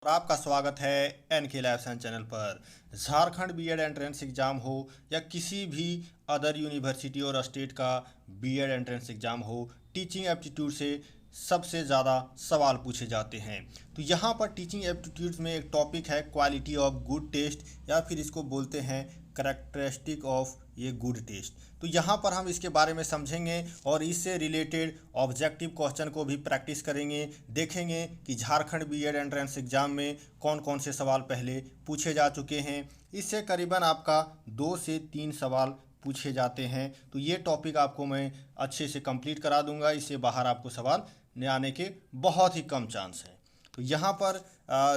और आपका स्वागत है एनके लैब साइंस चैनल पर। झारखंड बीएड एंट्रेंस एग्ज़ाम हो या किसी भी अदर यूनिवर्सिटी और स्टेट का बीएड एंट्रेंस एग्ज़ाम हो, टीचिंग एप्टीट्यूड से सबसे ज़्यादा सवाल पूछे जाते हैं। तो यहाँ पर टीचिंग एप्टीट्यूड्स में एक टॉपिक है क्वालिटी ऑफ गुड टेस्ट, या फिर इसको बोलते हैं करेक्टरिस्टिक ऑफ ये गुड टेस्ट। तो यहाँ पर हम इसके बारे में समझेंगे और इससे रिलेटेड ऑब्जेक्टिव क्वेश्चन को भी प्रैक्टिस करेंगे। देखेंगे कि झारखंड बीएड एंट्रेंस एग्ज़ाम में कौन कौन से सवाल पहले पूछे जा चुके हैं। इससे करीबन आपका 2 से 3 सवाल पूछे जाते हैं। तो ये टॉपिक आपको मैं अच्छे से कंप्लीट करा दूंगा। इससे बाहर आपको सवाल आने के बहुत ही कम चांस है। तो यहाँ पर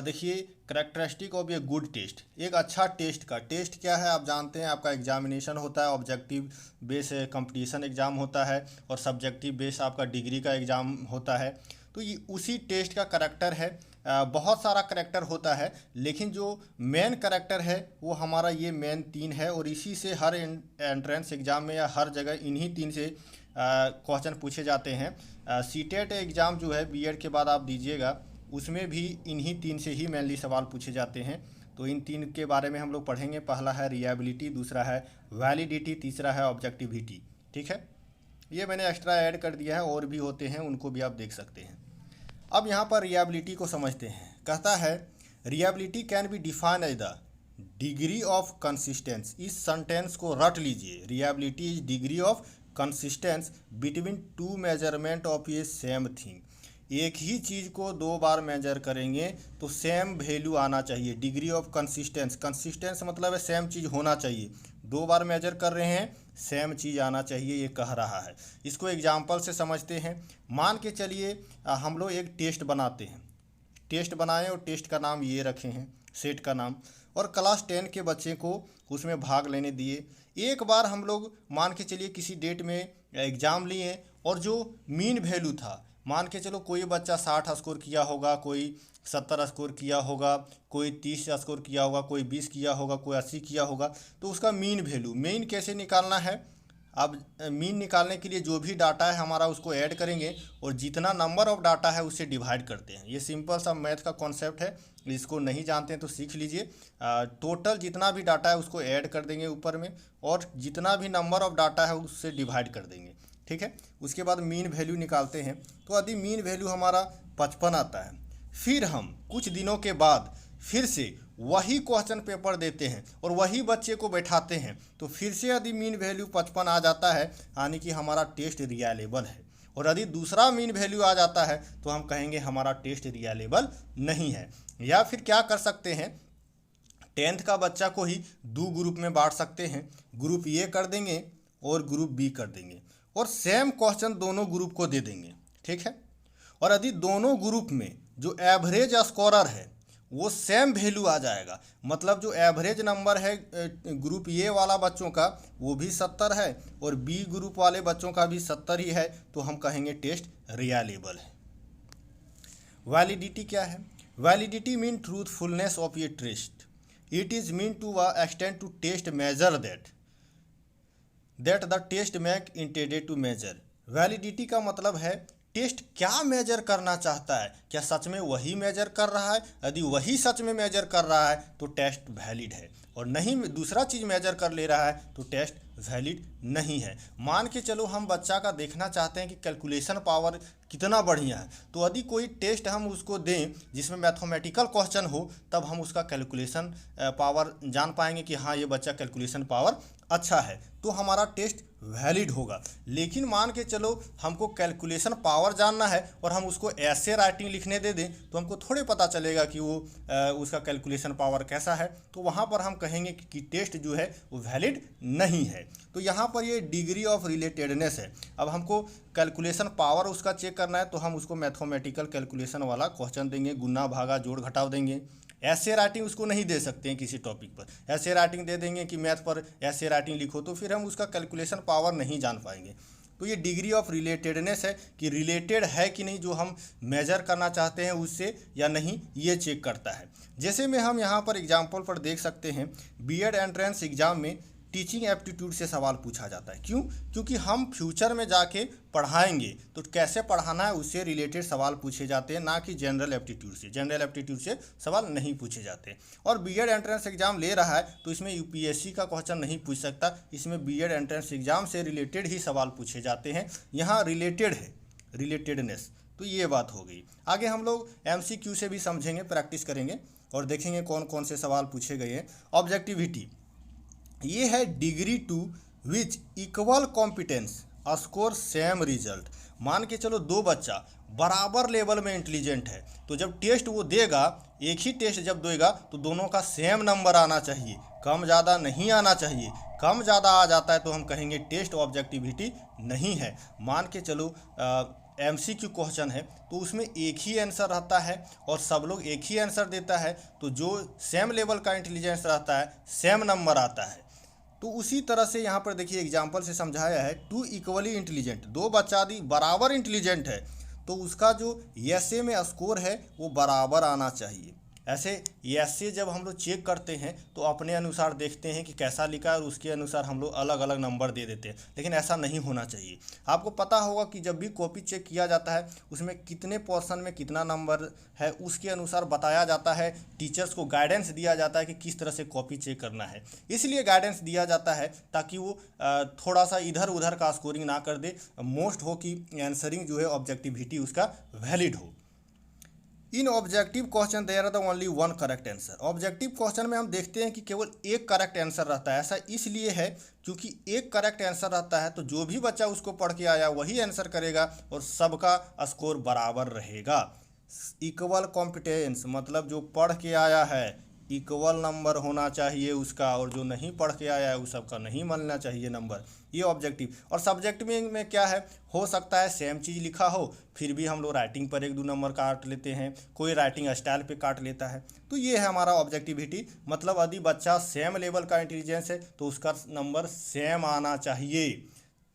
देखिए, characteristic of a good test, एक अच्छा टेस्ट का टेस्ट क्या है आप जानते हैं। आपका एग्जामिनेशन होता है, ऑब्जेक्टिव बेस कंपटीशन एग्ज़ाम होता है और सब्जेक्टिव बेस आपका डिग्री का एग्ज़ाम होता है। तो ये उसी टेस्ट का करेक्टर है। बहुत सारा करेक्टर होता है, लेकिन जो मेन करेक्टर है वो हमारा ये मेन 3 है और इसी से हर एंट्रेंस एग्ज़ाम में या हर जगह इन्हीं 3 से क्वेश्चन पूछे जाते हैं। सीटेट एग्ज़ाम जो है बीएड के बाद आप दीजिएगा, उसमें भी इन्हीं 3 से ही मेनली सवाल पूछे जाते हैं। तो इन 3 के बारे में हम लोग पढ़ेंगे। पहला है रियाबिलिटी, दूसरा है वैलिडिटी, तीसरा है ऑब्जेक्टिविटी। ठीक है, ये मैंने एक्स्ट्रा ऐड कर दिया है, और भी होते हैं उनको भी आप देख सकते हैं। अब यहाँ पर रियाबिलिटी को समझते हैं। कहता है reliability can be define as the degree of consistence. इस सेंटेंस को रट लीजिए। Reliability is degree of consistence between 2 measurement of a same thing. एक ही चीज़ को 2 बार मेजर करेंगे तो सेम वैल्यू आना चाहिए। डिग्री ऑफ कंसिस्टेंस, कंसिस्टेंस मतलब है सेम चीज़ होना चाहिए। 2 बार मेजर कर रहे हैं, सेम चीज़ आना चाहिए, ये कह रहा है। इसको एग्जाम्पल से समझते हैं। मान के चलिए हम लोग एक टेस्ट बनाते हैं। टेस्ट बनाएं और टेस्ट का नाम ये रखे हैं, सेट का नाम, और क्लास 10 के बच्चे को उसमें भाग लेने दिए। एक बार हम लोग मान के चलिए किसी डेट में एग्ज़ाम लिए और जो मीन वैल्यू था, मान के चलो कोई बच्चा 60 स्कोर किया होगा, कोई 70 स्कोर किया होगा, कोई 30 स्कोर किया होगा, कोई 20 किया होगा, कोई 80 किया होगा। तो उसका मीन वैल्यू, मीन कैसे निकालना है? अब मीन निकालने के लिए जो भी डाटा है हमारा उसको ऐड करेंगे और जितना नंबर ऑफ डाटा है उससे डिवाइड करते हैं। ये सिंपल सा मैथ का कॉन्सेप्ट है, इसको नहीं जानते हैं तो सीख लीजिए। टोटल जितना भी डाटा है उसको ऐड कर देंगे ऊपर में, और जितना भी नंबर ऑफ डाटा है उससे डिवाइड कर देंगे। ठीक है, उसके बाद मीन वैल्यू निकालते हैं। तो यदि मीन वैल्यू हमारा 55 आता है, फिर हम कुछ दिनों के बाद फिर से वही क्वेश्चन पेपर देते हैं और वही बच्चे को बैठाते हैं। तो फिर से यदि मीन वैल्यू 55 आ जाता है, यानी कि हमारा टेस्ट रिलायबल है। और यदि दूसरा मीन वैल्यू आ जाता है तो हम कहेंगे हमारा टेस्ट रिलायबल नहीं है। या फिर क्या कर सकते हैं, 10th का बच्चा को ही 2 ग्रुप में बांट सकते हैं। ग्रुप ए कर देंगे और ग्रुप बी कर देंगे, और सेम क्वेश्चन दोनों ग्रुप को दे देंगे। ठीक है, और यदि दोनों ग्रुप में जो एवरेज स्कोरर है वो सेम वैल्यू आ जाएगा, मतलब जो एवरेज नंबर है ग्रुप ए वाला बच्चों का वो भी 70 है और बी ग्रुप वाले बच्चों का भी 70 ही है, तो हम कहेंगे टेस्ट रिलायबल है। वैलिडिटी क्या है? Validity mean truthfulness of a test. It is mean to extend to test measure that the test make intended to measure. Validity का मतलब है टेस्ट क्या मेजर करना चाहता है, क्या सच में वही मेजर कर रहा है? यदि वही सच में मेजर कर रहा है तो टेस्ट वैलिड है, और नहीं दूसरा चीज़ मेजर कर ले रहा है तो टेस्ट वैलिड नहीं है। मान के चलो हम बच्चा का देखना चाहते हैं कि कैलकुलेशन पावर कितना बढ़िया है, तो यदि कोई टेस्ट हम उसको दें जिसमें मैथमेटिकल क्वेश्चन हो, तब हम उसका कैलकुलेशन पावर जान पाएंगे कि हाँ ये बच्चा कैलकुलेशन पावर अच्छा है, तो हमारा टेस्ट वैलिड होगा। लेकिन मान के चलो हमको कैलकुलेशन पावर जानना है और हम उसको ऐसे राइटिंग लिखने दे दें, तो हमको थोड़े पता चलेगा कि वो उसका कैलकुलेशन पावर कैसा है। तो वहाँ पर हम कहेंगे कि टेस्ट जो है वो वैलिड नहीं है। तो यहाँ पर ये डिग्री ऑफ रिलेटेडनेस है। अब हमको कैलकुलेशन पावर उसका चेक करना है तो हम उसको मैथमेटिकल कैलकुलेशन वाला क्वेश्चन देंगे, गुना भागा जोड़ घटाव देंगे। ऐसे राइटिंग उसको नहीं दे सकते हैं किसी टॉपिक पर। ऐसे राइटिंग दे देंगे कि मैथ पर ऐसे राइटिंग लिखो, तो फिर हम उसका कैलकुलेशन पावर नहीं जान पाएंगे। तो ये डिग्री ऑफ रिलेटेडनेस है कि रिलेटेड है कि नहीं जो हम मेजर करना चाहते हैं उससे या नहीं, ये चेक करता है। जैसे में हम यहाँ पर एग्जाम्पल पर देख सकते हैं, बीएड एंट्रेंस एग्जाम में टीचिंग एप्टीट्यूड से सवाल पूछा जाता है। क्यों? क्योंकि हम फ्यूचर में जाके पढ़ाएंगे तो कैसे पढ़ाना है उससे रिलेटेड सवाल पूछे जाते हैं, ना कि जनरल एप्टीट्यूड से। जनरल एप्टीट्यूड से सवाल नहीं पूछे जाते। और बीएड एंट्रेंस एग्जाम ले रहा है तो इसमें यूपीएससी का क्वेश्चन नहीं पूछ सकता, इसमें बीएड एंट्रेंस एग्जाम से रिलेटेड ही सवाल पूछे जाते हैं। यहाँ रिलेटेड है, रिलेटेडनेस, तो ये बात हो गई। आगे हम लोग एमसीक्यू से भी समझेंगे, प्रैक्टिस करेंगे और देखेंगे कौन कौन से सवाल पूछे गए हैं। ऑब्जेक्टिविटी ये है degree to which equal competence score same result. मान के चलो दो बच्चा बराबर लेवल में इंटेलिजेंट है, तो जब टेस्ट वो देगा, एक ही टेस्ट जब देगा तो दोनों का सेम नंबर आना चाहिए, कम ज़्यादा नहीं आना चाहिए। कम ज़्यादा आ जाता है तो हम कहेंगे टेस्ट ऑब्जेक्टिविटी नहीं है। मान के चलो एमसीक्यू क्वेश्चन है तो उसमें एक ही आंसर रहता है और सब लोग एक ही आंसर देता है, तो जो सेम लेवल का इंटेलिजेंस रहता है सेम नंबर आता है। तो उसी तरह से यहाँ पर देखिए एग्जाम्पल से समझाया है, टू इक्वली इंटेलिजेंट, दो बच्चा यदि बराबर इंटेलिजेंट है तो उसका जो एसए में स्कोर है वो बराबर आना चाहिए। ऐसे एसए जब हम लोग चेक करते हैं तो अपने अनुसार देखते हैं कि कैसा लिखा है और उसके अनुसार हम लोग अलग अलग नंबर दे देते हैं, लेकिन ऐसा नहीं होना चाहिए। आपको पता होगा कि जब भी कॉपी चेक किया जाता है उसमें कितने पोर्शन में कितना नंबर है उसके अनुसार बताया जाता है, टीचर्स को गाइडेंस दिया जाता है कि किस तरह से कॉपी चेक करना है। इसलिए गाइडेंस दिया जाता है ताकि वो थोड़ा सा इधर उधर का स्कोरिंग ना कर दे, मोस्ट हो कि आंसरिंग जो है ऑब्जेक्टिविटी उसका वैलिड हो। In objective question there are the only one correct answer. Objective question में हम देखते हैं कि केवल एक करेक्ट आंसर रहता है। ऐसा इसलिए है क्योंकि एक करेक्ट आंसर रहता है तो जो भी बच्चा उसको पढ़ के आया वही आंसर करेगा और सबका स्कोर बराबर रहेगा। इक्वल कॉम्पिटेंस मतलब जो पढ़ के आया है इक्वल नंबर होना चाहिए उसका, और जो नहीं पढ़ के आया है उस सबका नहीं मिलना चाहिए नंबर। ये ऑब्जेक्टिव। और सब्जेक्ट में क्या है, हो सकता है सेम चीज़ लिखा हो फिर भी हम लोग राइटिंग पर 1-2 नंबर काट लेते हैं, कोई राइटिंग स्टाइल पे काट लेता है। तो ये है हमारा ऑब्जेक्टिविटी। मतलब यदि बच्चा सेम लेवल का इंटेलिजेंस है तो उसका नंबर सेम आना चाहिए।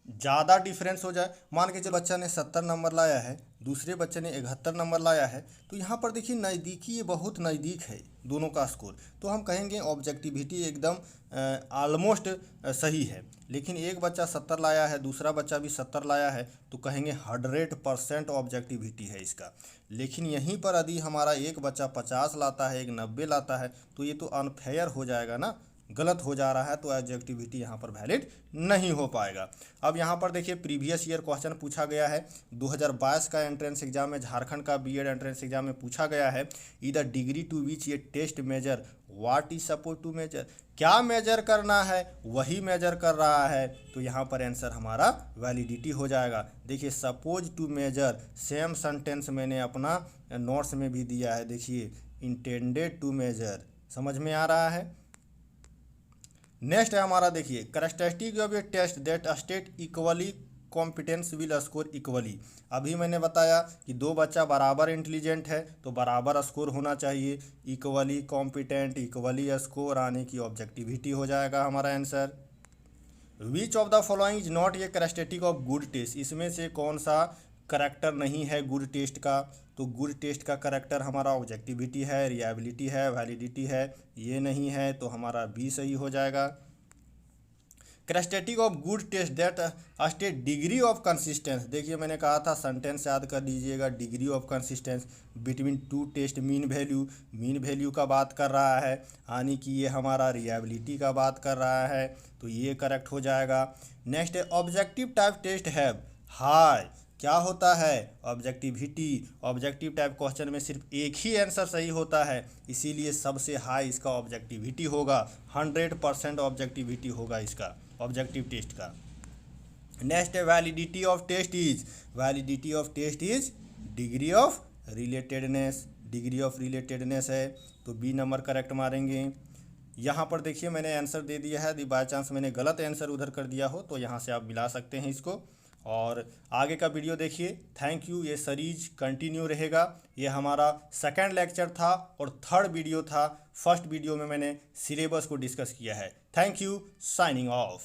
ज़्यादा डिफरेंस हो जाए, मान के चलो बच्चा ने 70 नंबर लाया है, दूसरे बच्चे ने 71 नंबर लाया है, तो यहाँ पर देखिए नज़दीकी, ये बहुत नज़दीक है दोनों का स्कोर, तो हम कहेंगे ऑब्जेक्टिविटी एकदम ऑलमोस्ट सही है। लेकिन एक बच्चा 70 लाया है, दूसरा बच्चा भी 70 लाया है, तो कहेंगे 100% ऑब्जेक्टिविटी है इसका। लेकिन यहीं पर यदि हमारा एक बच्चा 50 लाता है, एक 90 लाता है, तो ये तो अनफेयर हो जाएगा ना, गलत हो जा रहा है, तो ऑब्जेक्टिविटी यहाँ पर वैलिड नहीं हो पाएगा। अब यहाँ पर देखिए प्रीवियस ईयर क्वेश्चन पूछा गया है 2022 का एंट्रेंस एग्जाम में, झारखंड का बीएड एंट्रेंस एग्जाम में पूछा गया है, इधर डिग्री टू विच ये test measure what is suppose to measure, क्या मेजर करना है वही मेजर कर रहा है, तो यहाँ पर आंसर हमारा वैलिडिटी हो जाएगा। देखिए suppose to measure same sentence मैंने अपना नोट्स में भी दिया है, देखिए इंटेंडेड टू मेजर, समझ में आ रहा है। नेक्स्ट है हमारा देखिए characteristic of a test that state equally competence will score equally. अभी मैंने बताया कि दो बच्चा बराबर इंटेलिजेंट है तो बराबर स्कोर होना चाहिए, इक्वली कॉम्पिटेंट इक्वली स्कोर आने की ऑब्जेक्टिविटी हो जाएगा हमारा answer. Which of the following is not a characteristic of good test, इसमें से कौन सा करेक्टर नहीं है गुड टेस्ट का, तो गुड टेस्ट का करेक्टर हमारा ऑब्जेक्टिविटी है, रिलायबिलिटी है, वैलिडिटी है, ये नहीं है तो हमारा बी सही हो जाएगा। Characteristic of good test that state degree of consistence, देखिए मैंने कहा था सेंटेंस याद कर लीजिएगा, degree of consistence between two test mean value का बात कर रहा है, यानी कि ये हमारा रिलायबिलिटी का बात कर रहा है, तो ये करेक्ट हो जाएगा। नेक्स्ट है objective type test have high, क्या होता है ऑब्जेक्टिविटी। ऑब्जेक्टिव टाइप क्वेश्चन में सिर्फ एक ही आंसर सही होता है, इसीलिए सबसे हाई इसका ऑब्जेक्टिविटी होगा, 100% ऑब्जेक्टिविटी होगा इसका ऑब्जेक्टिव टेस्ट का। नेक्स्ट है validity of test is, validity of test is degree of relatedness, degree of relatedness है तो बी नंबर करेक्ट मारेंगे। यहाँ पर देखिए मैंने आंसर दे दिया है, यदि बाय चांस मैंने गलत आंसर उधर कर दिया हो तो यहाँ से आप मिला सकते हैं इसको। और आगे का वीडियो देखिए। Thank you. ये सीरीज कंटिन्यू रहेगा। ये हमारा सेकंड लेक्चर था और थर्ड वीडियो था। फर्स्ट वीडियो में मैंने सिलेबस को डिस्कस किया है। Thank you. Signing off.